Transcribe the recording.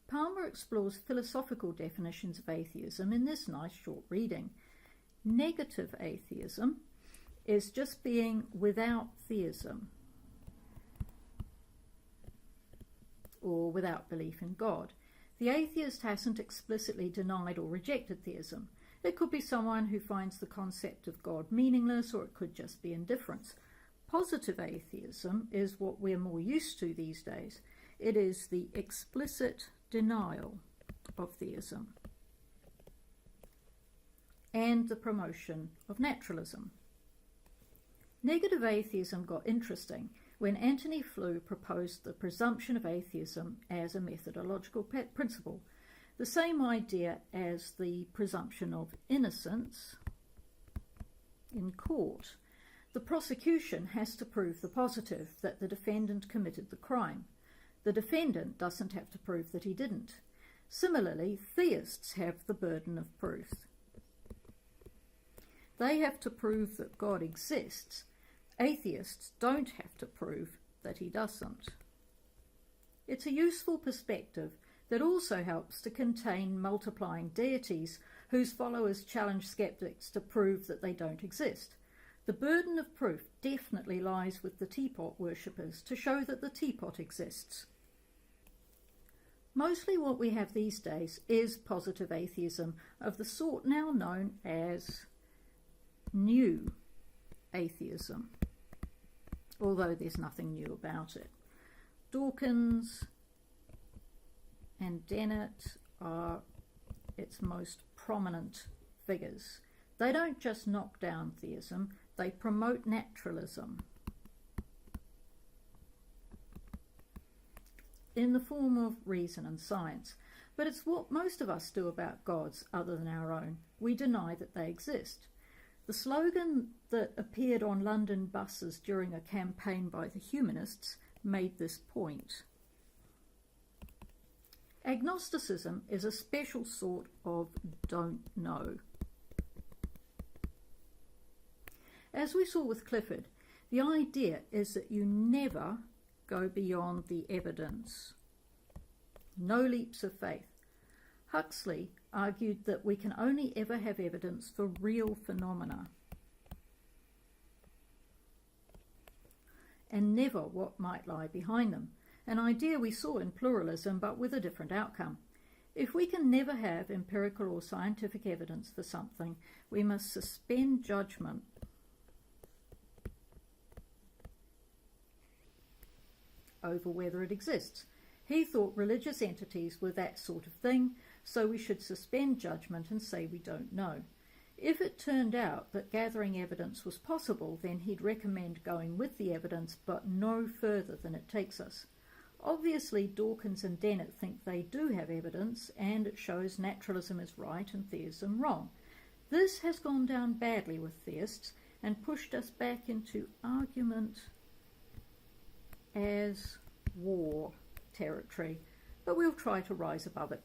Palmer explores philosophical definitions of atheism in this nice short reading. Negative atheism is just being without theism, or without belief in God. The atheist hasn't explicitly denied or rejected theism. It could be someone who finds the concept of God meaningless, or it could just be indifference. Positive atheism is what we're more used to these days. It is the explicit denial of theism and the promotion of naturalism. Negative atheism got interesting when Antony Flew proposed the presumption of atheism as a methodological principle, the same idea as the presumption of innocence in court. The prosecution has to prove the positive, that the defendant committed the crime. The defendant doesn't have to prove that he didn't. Similarly, theists have the burden of proof. They have to prove that God exists. Atheists don't have to prove that he doesn't. It's a useful perspective that also helps to contain multiplying deities whose followers challenge skeptics to prove that they don't exist. The burden of proof definitely lies with the teapot worshippers to show that the teapot exists. Mostly what we have these days is positive atheism of the sort now known as new atheism, although there's nothing new about it. Dawkins and Dennett are its most prominent figures. They don't just knock down theism, they promote naturalism in the form of reason and science. But it's what most of us do about gods other than our own. We deny that they exist. The slogan that appeared on London buses during a campaign by the humanists made this point. Agnosticism is a special sort of don't know. As we saw with Clifford, the idea is that you never go beyond the evidence. No leaps of faith. Huxley argued that we can only ever have evidence for real phenomena and never what might lie behind them, an idea we saw in pluralism but with a different outcome. If we can never have empirical or scientific evidence for something, we must suspend judgment over whether it exists. He thought religious entities were that sort of thing, so we should suspend judgment and say we don't know. If it turned out that gathering evidence was possible, then he'd recommend going with the evidence, but no further than it takes us. Obviously, Dawkins and Dennett think they do have evidence, and it shows naturalism is right and theism wrong. This has gone down badly with theists and pushed us back into argument as war territory, but we'll try to rise above it.